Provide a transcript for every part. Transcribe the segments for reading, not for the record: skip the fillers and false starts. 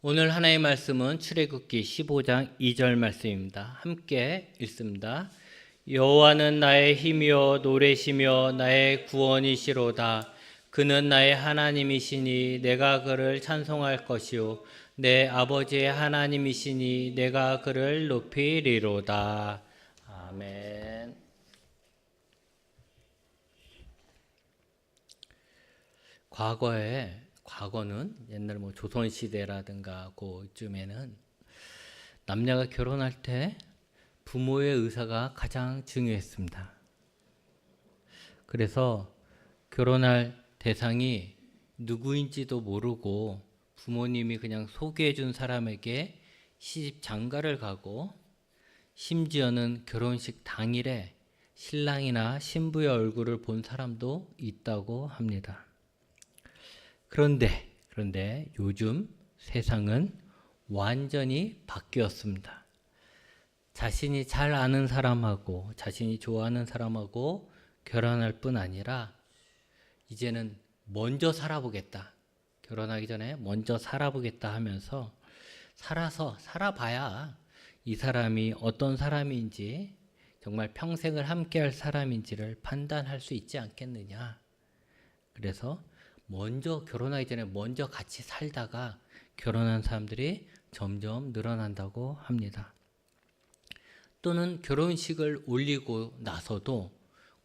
오늘 하나의 말씀은 출애굽기 15장 2절 말씀입니다. 함께 읽습니다. 여호와는 나의 힘이요 노래시며 나의 구원이시로다. 그는 나의 하나님이시니 내가 그를 찬송할 것이요 내 아버지의 하나님이시니 내가 그를 높이리로다. 아멘. 과거는 옛날 조선시대라든가 그쯤에는 남녀가 결혼할 때 부모의 의사가 가장 중요했습니다. 그래서 결혼할 대상이 누구인지도 모르고 부모님이 그냥 소개해 준 사람에게 시집 장가를 가고 심지어는 결혼식 당일에 신랑이나 신부의 얼굴을 본 사람도 있다고 합니다. 그런데 요즘 세상은 완전히 바뀌었습니다. 자신이 잘 아는 사람하고 자신이 좋아하는 사람하고 결혼할 뿐 아니라 이제는 먼저 살아보겠다. 결혼하기 전에 먼저 살아보겠다 하면서 살아봐야 이 사람이 어떤 사람인지 정말 평생을 함께할 사람인지를 판단할 수 있지 않겠느냐. 그래서 먼저 결혼하기 전에 먼저 같이 살다가 결혼한 사람들이 점점 늘어난다고 합니다. 또는 결혼식을 올리고 나서도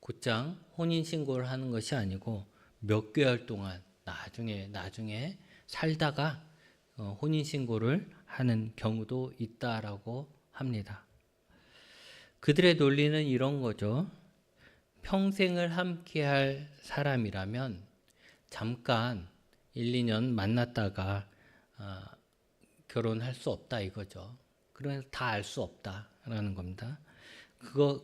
곧장 혼인신고를 하는 것이 아니고 몇 개월 동안 나중에 살다가 혼인신고를 하는 경우도 있다라고 합니다. 그들의 논리는 이런 거죠. 평생을 함께할 사람이라면 잠깐 1, 2년 만났다가 결혼할 수 없다 이거죠. 그러면서 다 알 수 없다라는 겁니다.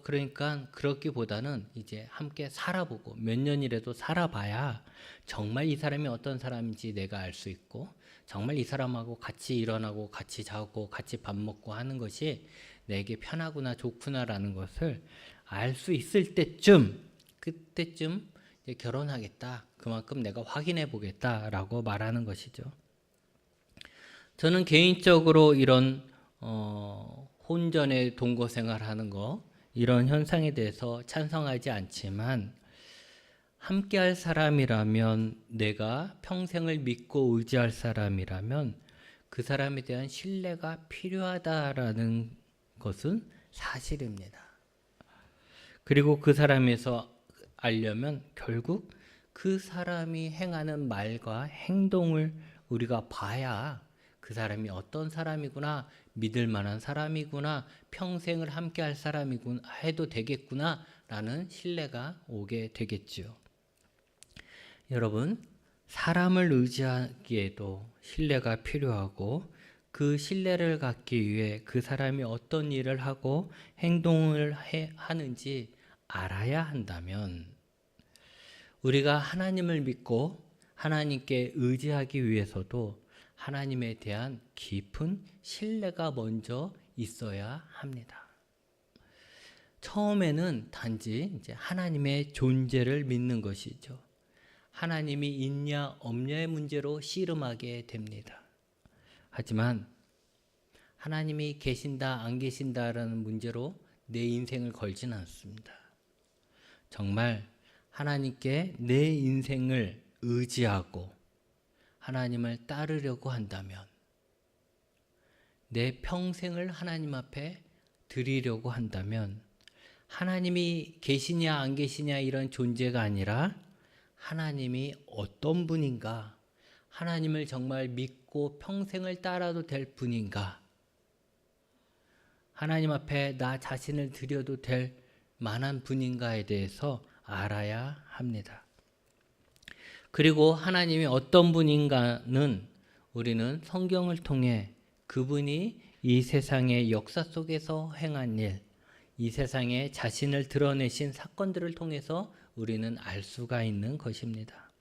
그러니까 그렇기보다는 이제 함께 살아보고 몇 년이라도 살아봐야 정말 이 사람이 어떤 사람인지 내가 알 수 있고 정말 이 사람하고 같이 일어나고 같이 자고 같이 밥 먹고 하는 것이 내게 편하구나 좋구나라는 것을 알 수 있을 그때쯤 이제 결혼하겠다. 그만큼 내가 확인해 보겠다라고 말하는 것이죠. 저는 개인적으로 이런 혼전의 동거 생활하는 거 이런 현상에 대해서 찬성하지 않지만 함께할 사람이라면 내가 평생을 믿고 의지할 사람이라면 그 사람에 대한 신뢰가 필요하다라는 것은 사실입니다. 그리고 그 사람에서 알려면 결국 그 사람이 행하는 말과 행동을 우리가 봐야 그 사람이 어떤 사람이구나, 믿을 만한 사람이구나, 평생을 함께 할 사람이구나 해도 되겠구나 라는 신뢰가 오게 되겠지요. 여러분, 사람을 의지하기에도 신뢰가 필요하고 그 신뢰를 갖기 위해 그 사람이 어떤 일을 하고 행동을 하는지 알아야 한다면 우리가 하나님을 믿고 하나님께 의지하기 위해서도 하나님에 대한 깊은 신뢰가 먼저 있어야 합니다. 처음에는 단지 이제 하나님의 존재를 믿는 것이죠. 하나님이 있냐 없냐의 문제로 씨름하게 됩니다. 하지만 하나님이 계신다 안 계신다라는 문제로 내 인생을 걸지는 않습니다. 정말 하나님께 내 인생을 의지하고 하나님을 따르려고 한다면 내 평생을 하나님 앞에 드리려고 한다면 하나님이 계시냐 안 계시냐 이런 존재가 아니라 하나님이 어떤 분인가, 하나님을 정말 믿고 평생을 따라도 될 분인가, 하나님 앞에 나 자신을 드려도 될 만한 분인가에 대해서 알아야 합니다. 그리고 하나님이 어떤 분인가는 우리는 성경을 통해 그분이 이 세상의 역사 속에서 행한 일, 이 세상에 자신을 드러내신 사건들을 통해서 우리는 알 수가 있는 것입니다.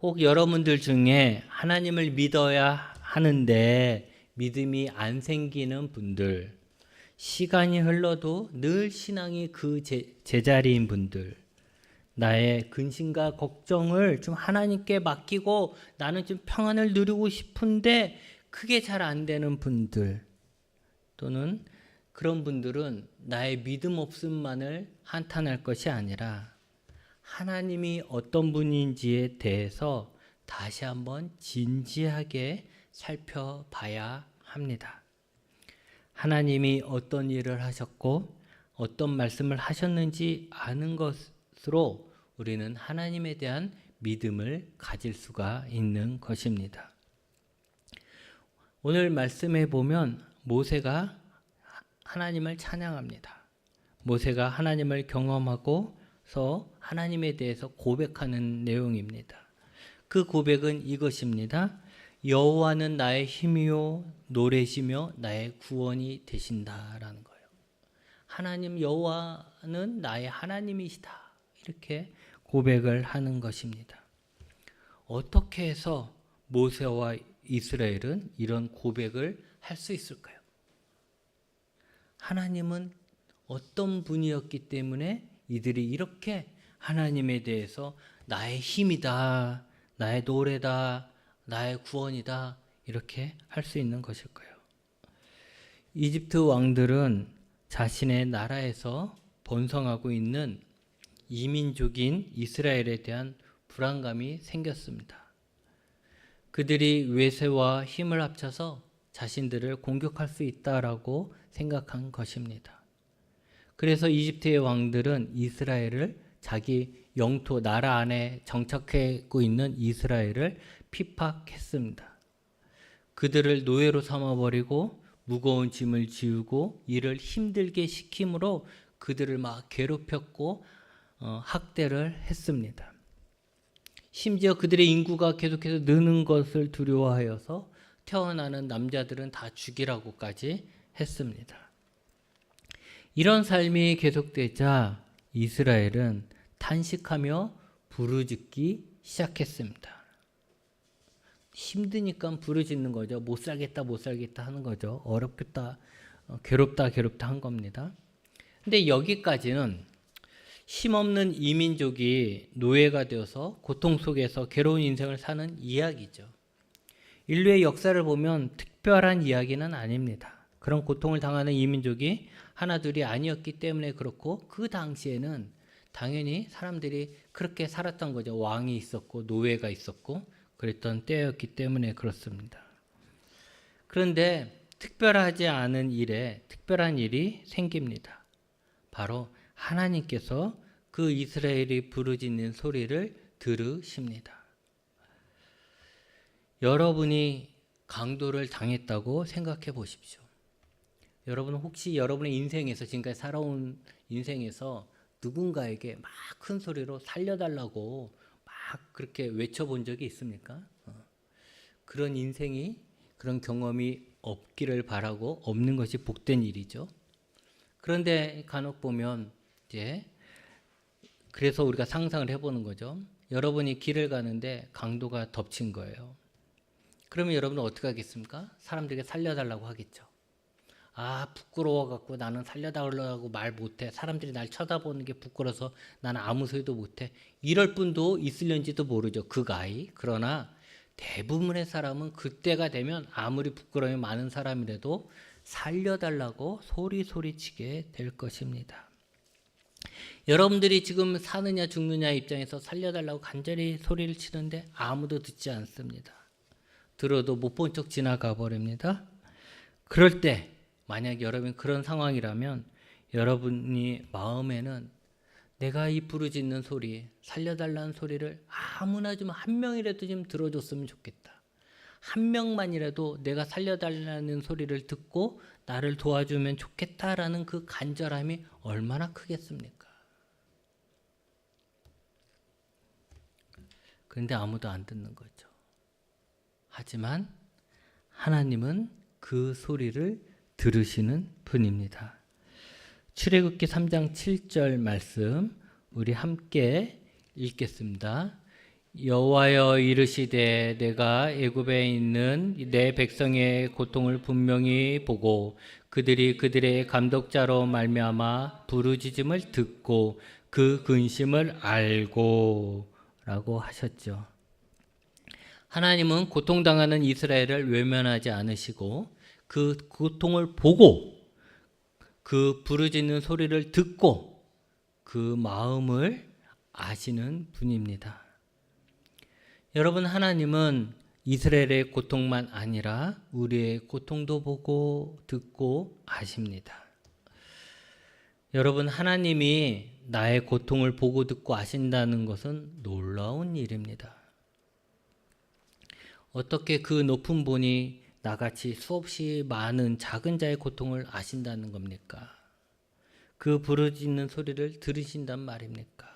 혹 여러분들 중에 하나님을 믿어야 하는데 믿음이 안 생기는 분들, 시간이 흘러도 늘 신앙이 그 제자리인 분들, 나의 근심과 걱정을 좀 하나님께 맡기고 나는 좀 평안을 누리고 싶은데 크게 잘 안 되는 분들 또는 그런 분들은 나의 믿음 없음만을 한탄할 것이 아니라 하나님이 어떤 분인지에 대해서 다시 한번 진지하게 살펴봐야 합니다. 하나님이 어떤 일을 하셨고 어떤 말씀을 하셨는지 아는 것으로 우리는 하나님에 대한 믿음을 가질 수가 있는 것입니다. 오늘 말씀에 보면 모세가 하나님을 찬양합니다. 모세가 하나님을 경험하고서 하나님에 대해서 고백하는 내용입니다. 그 고백은 이것입니다. 여호와는 나의 힘이요 노래시며 나의 구원이 되신다라는 거예요. 하나님 여호와는 나의 하나님이시다. 이렇게 고백을 하는 것입니다. 어떻게 해서 모세와 이스라엘은 이런 고백을 할 수 있을까요? 하나님은 어떤 분이었기 때문에 이들이 이렇게 하나님에 대해서 나의 힘이다, 나의 노래다, 나의 구원이다 이렇게 할 수 있는 것일까요? 이집트 왕들은 자신의 나라에서 번성하고 있는 이민족인 이스라엘에 대한 불안감이 생겼습니다. 그들이 외세와 힘을 합쳐서 자신들을 공격할 수 있다라고 생각한 것입니다. 그래서 이집트의 왕들은 이스라엘을 자기 영토 나라 안에 정착하고 있는 이스라엘을 핍박했습니다. 그들을 노예로 삼아버리고 무거운 짐을 지우고 일을 힘들게 시킴으로 그들을 막 괴롭혔고 학대를 했습니다. 심지어 그들의 인구가 계속해서 느는 것을 두려워하여서 태어나는 남자들은 다 죽이라고까지 했습니다. 이런 삶이 계속되자 이스라엘은 탄식하며 부르짖기 시작했습니다. 힘드니까 부르짖는 거죠. 못 살겠다 하는 거죠. 어렵겠다, 괴롭다 한 겁니다. 근데 여기까지는 힘없는 이민족이 노예가 되어서 고통 속에서 괴로운 인생을 사는 이야기죠. 인류의 역사를 보면 특별한 이야기는 아닙니다. 그런 고통을 당하는 이민족이 하나둘이 아니었기 때문에 그렇고 그 당시에는 당연히 사람들이 그렇게 살았던 거죠. 왕이 있었고 노예가 있었고 그랬던 때였기 때문에 그렇습니다. 그런데 특별하지 않은 일에 특별한 일이 생깁니다. 바로 하나님께서 그 이스라엘이 부르짖는 소리를 들으십니다. 여러분이 강도를 당했다고 생각해 보십시오. 여러분 혹시 여러분의 인생에서 지금까지 살아온 인생에서 누군가에게 막 큰 소리로 살려달라고 막 그렇게 외쳐본 적이 있습니까? 그런 인생이 그런 경험이 없기를 바라고 없는 것이 복된 일이죠. 그런데 간혹 보면 이제 그래서 우리가 상상을 해보는 거죠. 여러분이 길을 가는데 강도가 덮친 거예요. 그러면 여러분은 어떻게 하겠습니까? 사람들에게 살려달라고 하겠죠. 아, 부끄러워갖고 나는 살려달라고 말 못해. 사람들이 날 쳐다보는 게 부끄러워서 나는 아무 소리도 못해. 이럴 분도 있을는지도 모르죠. 극아이. 그러나 대부분의 사람은 그때가 되면 아무리 부끄러움이 많은 사람이라도 살려달라고 소리치게 될 것입니다. 여러분들이 지금 사느냐 죽느냐 입장에서 살려달라고 간절히 소리를 치는데 아무도 듣지 않습니다. 들어도 못 본 척 지나가 버립니다. 그럴 때 만약 여러분이 그런 상황이라면 여러분이 마음에는 내가 이 부르짖는 소리, 살려달라는 소리를 아무나 좀 한 명이라도 좀 들어줬으면 좋겠다. 한 명만이라도 내가 살려달라는 소리를 듣고 나를 도와주면 좋겠다라는 그 간절함이 얼마나 크겠습니까? 그런데 아무도 안 듣는 거죠. 하지만 하나님은 그 소리를 들으시는 분입니다. 출애굽기 3장 7절 말씀 우리 함께 읽겠습니다. 여호와여 이르시되 내가 애굽에 있는 내 백성의 고통을 분명히 보고 그들이 그들의 감독자로 말미암아 부르짖음을 듣고 그 근심을 알고 라고 하셨죠. 하나님은 고통당하는 이스라엘을 외면하지 않으시고 그 고통을 보고 그 부르짖는 소리를 듣고 그 마음을 아시는 분입니다. 여러분, 하나님은 이스라엘의 고통만 아니라 우리의 고통도 보고 듣고 아십니다. 여러분, 하나님이 나의 고통을 보고 듣고 아신다는 것은 놀라운 일입니다. 어떻게 그 높은 분이 나같이 수없이 많은 작은 자의 고통을 아신다는 겁니까? 그 부르짖는 소리를 들으신단 말입니까?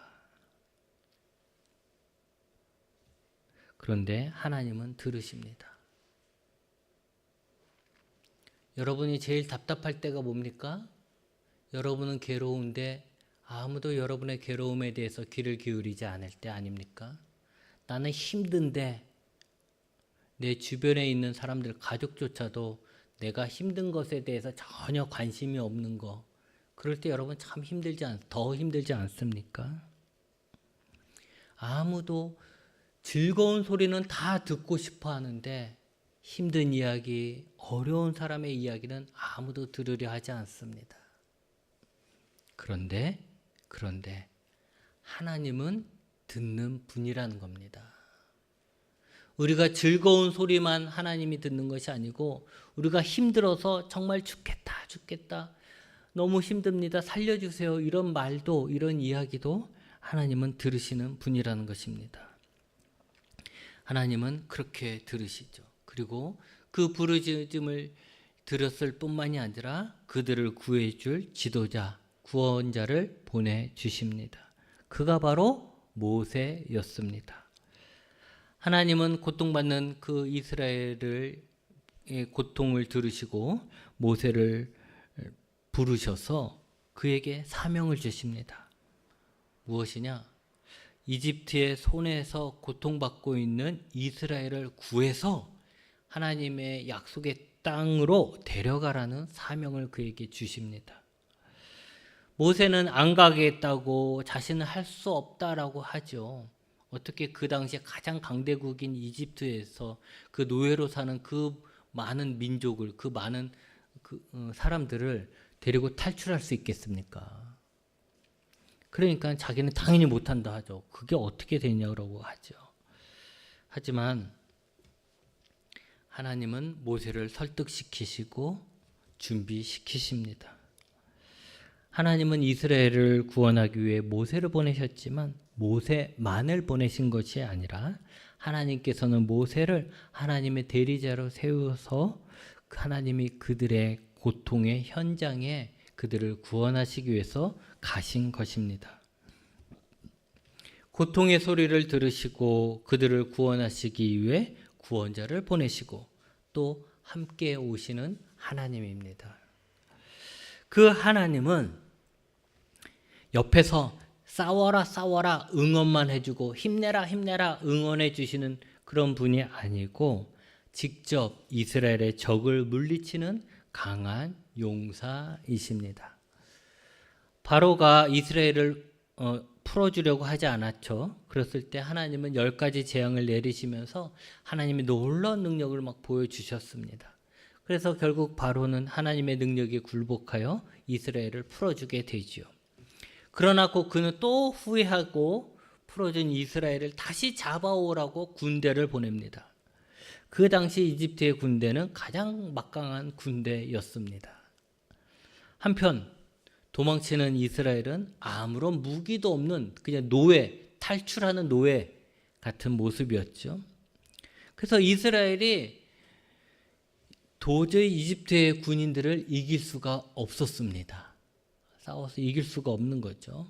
그런데 하나님은 들으십니다. 여러분이 제일 답답할 때가 뭡니까? 여러분은 괴로운데 아무도 여러분의 괴로움에 대해서 귀를 기울이지 않을 때 아닙니까? 나는 힘든데 내 주변에 있는 사람들, 가족조차도 내가 힘든 것에 대해서 전혀 관심이 없는 거. 그럴 때 여러분 참 더 힘들지 않습니까? 아무도 즐거운 소리는 다 듣고 싶어 하는데 힘든 이야기, 어려운 사람의 이야기는 아무도 들으려 하지 않습니다. 그런데 하나님은 듣는 분이라는 겁니다. 우리가 즐거운 소리만 하나님이 듣는 것이 아니고 우리가 힘들어서 정말 죽겠다, 너무 힘듭니다, 살려주세요, 이런 말도, 이런 이야기도 하나님은 들으시는 분이라는 것입니다. 하나님은 그렇게 들으시죠. 그리고 그 부르짖음을 들었을 뿐만이 아니라 그들을 구해줄 지도자, 구원자를 보내주십니다. 그가 바로 모세였습니다. 하나님은 고통받는 그 이스라엘의 고통을 들으시고 모세를 부르셔서 그에게 사명을 주십니다. 무엇이냐? 이집트의 손에서 고통받고 있는 이스라엘을 구해서 하나님의 약속의 땅으로 데려가라는 사명을 그에게 주십니다. 모세는 안 가겠다고, 자신은 할 수 없다라고 하죠. 어떻게 그 당시에 가장 강대국인 이집트에서 그 노예로 사는 그 많은 민족을, 그 많은 사람들을 데리고 탈출할 수 있겠습니까? 그러니까 자기는 당연히 못한다 하죠. 그게 어떻게 되냐고 하죠. 하지만 하나님은 모세를 설득시키시고 준비시키십니다. 하나님은 이스라엘을 구원하기 위해 모세를 보내셨지만 모세만을 보내신 것이 아니라 하나님께서는 모세를 하나님의 대리자로 세워서 하나님이 그들의 고통의 현장에 그들을 구원하시기 위해서 가신 것입니다. 고통의 소리를 들으시고 그들을 구원하시기 위해 구원자를 보내시고 또 함께 오시는 하나님입니다. 그 하나님은 옆에서 싸워라 응원만 해주고 힘내라 응원해 주시는 그런 분이 아니고 직접 이스라엘의 적을 물리치는 강한 용사이십니다. 바로가 이스라엘을 풀어주려고 하지 않았죠. 그랬을 때 하나님은 10가지 재앙을 내리시면서 하나님의 놀라운 능력을 막 보여주셨습니다. 그래서 결국 바로는 하나님의 능력에 굴복하여 이스라엘을 풀어주게 되지요. 그러나 그는 또 후회하고 풀어준 이스라엘을 다시 잡아오라고 군대를 보냅니다. 그 당시 이집트의 군대는 가장 막강한 군대였습니다. 한편 도망치는 이스라엘은 아무런 무기도 없는 그냥 탈출하는 노예 같은 모습이었죠. 그래서 이스라엘이 도저히 이집트의 군인들을 이길 수가 없었습니다. 싸워서 이길 수가 없는 거죠.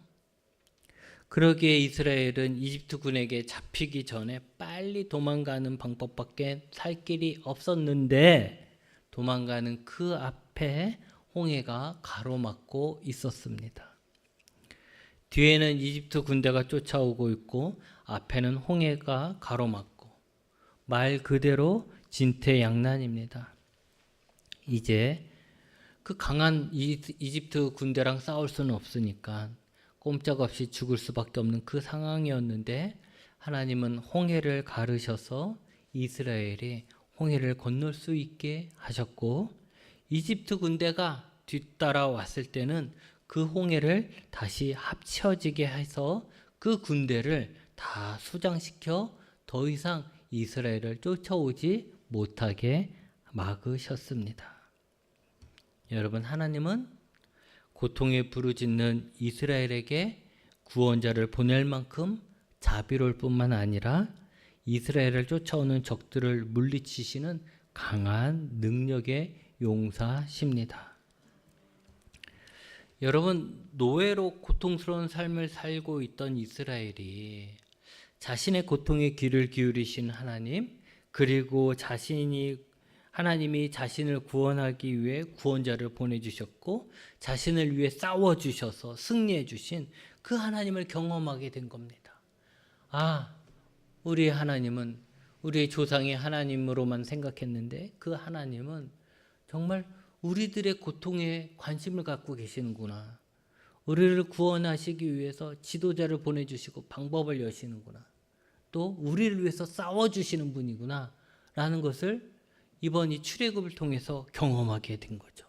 그러기에 이스라엘은 이집트 군에게 잡히기 전에 빨리 도망가는 방법밖에 살 길이 없었는데 도망가는 그 앞에 홍해가 가로막고 있었습니다. 뒤에는 이집트 군대가 쫓아오고 있고 앞에는 홍해가 가로막고 말 그대로 진퇴양난입니다. 이제 그 강한 이집트 군대랑 싸울 수는 없으니까 꼼짝없이 죽을 수밖에 없는 그 상황이었는데 하나님은 홍해를 가르셔서 이스라엘이 홍해를 건널 수 있게 하셨고, 이집트 군대가 뒤따라왔을 때는 그 홍해를 다시 합쳐지게 해서 그 군대를 다 수장시켜 더 이상 이스라엘을 쫓아오지 못하게 막으셨습니다. 여러분, 하나님은 고통에 부르짖는 이스라엘에게 구원자를 보낼 만큼 자비로울 뿐만 아니라 이스라엘을 쫓아오는 적들을 물리치시는 강한 능력의 용사십니다. 여러분, 노예로 고통스러운 삶을 살고 있던 이스라엘이 자신의 고통에 귀를 기울이신 하나님, 그리고 하나님이 자신을 구원하기 위해 구원자를 보내주셨고 자신을 위해 싸워주셔서 승리해 주신 그 하나님을 경험하게 된 겁니다. 우리의 하나님은 우리의 조상의 하나님으로만 생각했는데 그 하나님은 정말 우리들의 고통에 관심을 갖고 계시는구나. 우리를 구원하시기 위해서 지도자를 보내주시고 방법을 여시는구나. 또 우리를 위해서 싸워주시는 분이구나 라는 것을 이번 이 출애굽을 통해서 경험하게 된 거죠.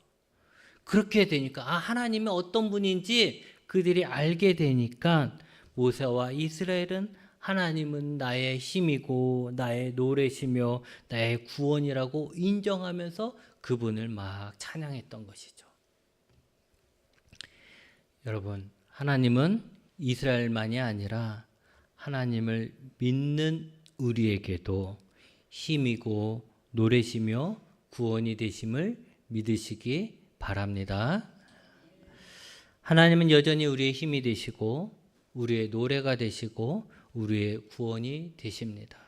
그렇게 되니까 하나님이 어떤 분인지 그들이 알게 되니까 모세와 이스라엘은 하나님은 나의 힘이고 나의 노래시며 나의 구원이라고 인정하면서 그분을 막 찬양했던 것이죠. 여러분, 하나님은 이스라엘만이 아니라 하나님을 믿는 우리에게도 힘이고 노래시며 구원이 되심을 믿으시기 바랍니다. 하나님은 여전히 우리의 힘이 되시고 우리의 노래가 되시고 우리의 구원이 되십니다.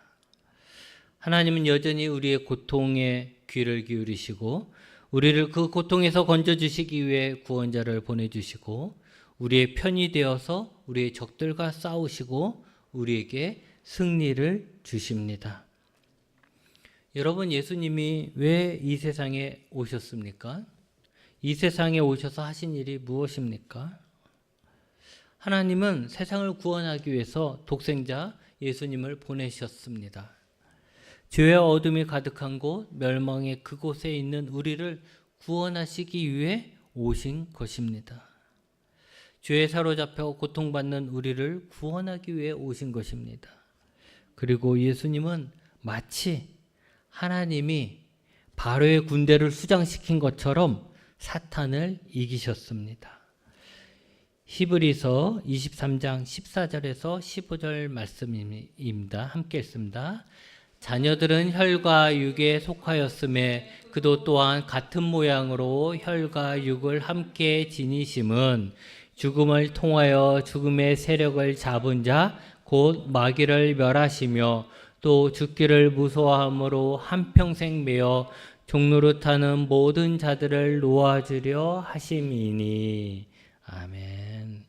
하나님은 여전히 우리의 고통에 귀를 기울이시고 우리를 그 고통에서 건져주시기 위해 구원자를 보내주시고 우리의 편이 되어서 우리의 적들과 싸우시고 우리에게 승리를 주십니다. 여러분, 예수님이 왜 이 세상에 오셨습니까? 이 세상에 오셔서 하신 일이 무엇입니까? 하나님은 세상을 구원하기 위해서 독생자 예수님을 보내셨습니다. 죄의 어둠이 가득한 곳, 멸망의 그곳에 있는 우리를 구원하시기 위해 오신 것입니다. 죄에 사로잡혀 고통받는 우리를 구원하기 위해 오신 것입니다. 그리고 예수님은 마치 하나님이 바로의 군대를 수장시킨 것처럼 사탄을 이기셨습니다. 히브리서 23장 14절에서 15절 말씀입니다. 함께 읽습니다. 자녀들은 혈과 육에 속하였음에 그도 또한 같은 모양으로 혈과 육을 함께 지니심은 죽음을 통하여 죽음의 세력을 잡은 자 곧 마귀를 멸하시며 또 죽기를 무서워함으로 한평생 매어 종노릇하는 모든 자들을 놓아주려 하심이니. 아멘.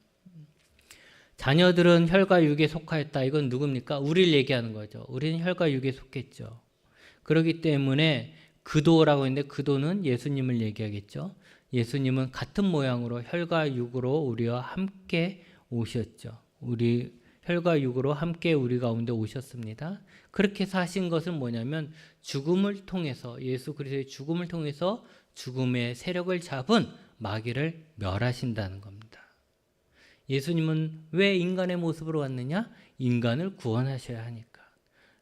자녀들은 혈과 육에 속하였다. 이건 누굽니까? 우리를 얘기하는 거죠. 우리는 혈과 육에 속했죠. 그렇기 때문에 그도라고 했는데 그도는 예수님을 얘기하겠죠. 예수님은 같은 모양으로 혈과 육으로 우리와 함께 오셨죠. 혈과 육으로 함께 우리 가운데 오셨습니다. 그렇게 사신 것은 뭐냐면 죽음을 통해서, 예수 그리스도의 죽음을 통해서 죽음의 세력을 잡은 마귀를 멸하신다는 겁니다. 예수님은 왜 인간의 모습으로 왔느냐? 인간을 구원하셔야 하니까.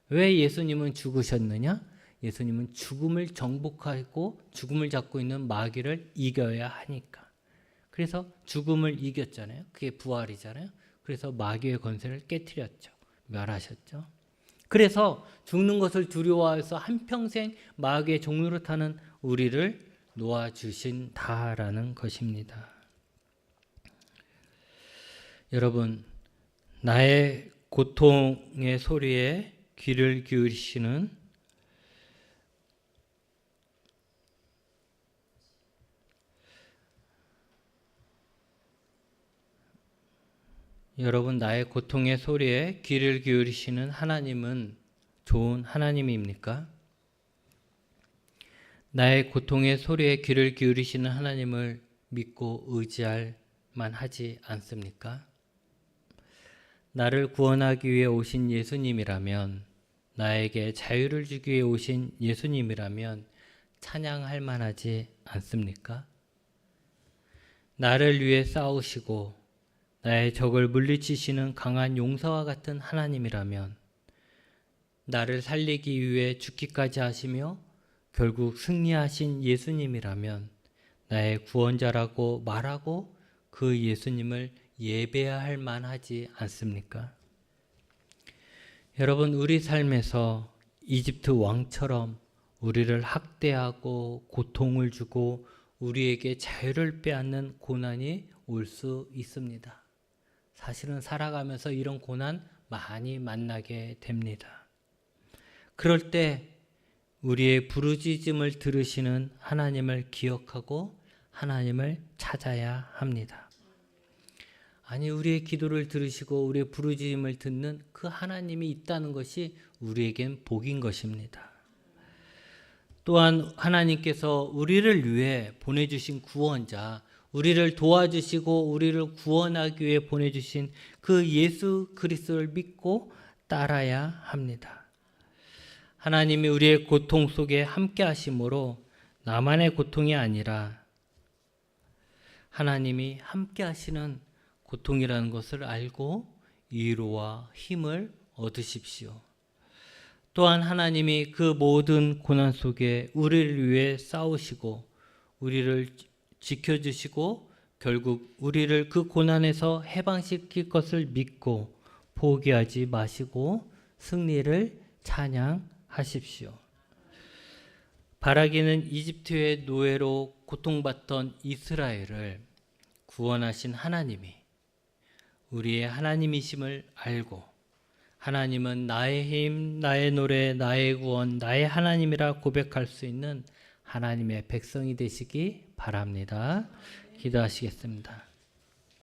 왜 예수님은 죽으셨느냐? 예수님은 죽음을 정복하고 죽음을 잡고 있는 마귀를 이겨야 하니까. 그래서 죽음을 이겼잖아요. 그게 부활이잖아요. 그래서 마귀의 권세를 깨트렸죠. 멸하셨죠. 그래서 죽는 것을 두려워해서 한평생 마귀의 종노릇하는 우리를 놓아주신다라는 것입니다. 여러분, 나의 고통의 소리에 귀를 기울이시는 여러분, 나의 고통의 소리에 귀를 기울이시는 하나님은 좋은 하나님입니까? 나의 고통의 소리에 귀를 기울이시는 하나님을 믿고 의지할 만하지 않습니까? 나를 구원하기 위해 오신 예수님이라면 나에게 자유를 주기 위해 오신 예수님이라면 찬양할 만하지 않습니까? 나를 위해 싸우시고 나의 적을 물리치시는 강한 용사와 같은 하나님이라면, 나를 살리기 위해 죽기까지 하시며 결국 승리하신 예수님이라면 나의 구원자라고 말하고 그 예수님을 예배할 만하지 않습니까? 여러분, 우리 삶에서 이집트 왕처럼 우리를 학대하고 고통을 주고 우리에게 자유를 빼앗는 고난이 올 수 있습니다. 사실은 살아가면서 이런 고난 많이 만나게 됩니다. 그럴 때 우리의 부르짖음을 들으시는 하나님을 기억하고 하나님을 찾아야 합니다. 아니, 우리의 기도를 들으시고 우리의 부르짖음을 듣는 그 하나님이 있다는 것이 우리에겐 복인 것입니다. 또한 하나님께서 우리를 위해 보내주신 구원자, 우리를 도와주시고 우리를 구원하기 위해 보내주신 그 예수 그리스도를 믿고 따라야 합니다. 하나님이 우리의 고통 속에 함께 하심으로 나만의 고통이 아니라 하나님이 함께 하시는 고통이라는 것을 알고 위로와 힘을 얻으십시오. 또한 하나님이 그 모든 고난 속에 우리를 위해 싸우시고 우리를 지켜주시고 결국 우리를 그 고난에서 해방시킬 것을 믿고 포기하지 마시고 승리를 찬양하십시오. 바라기는 이집트의 노예로 고통받던 이스라엘을 구원하신 하나님이 우리의 하나님이심을 알고 하나님은 나의 힘, 나의 노래, 나의 구원, 나의 하나님이라 고백할 수 있는 하나님의 백성이 되시기 바랍니다. 기도하시겠습니다.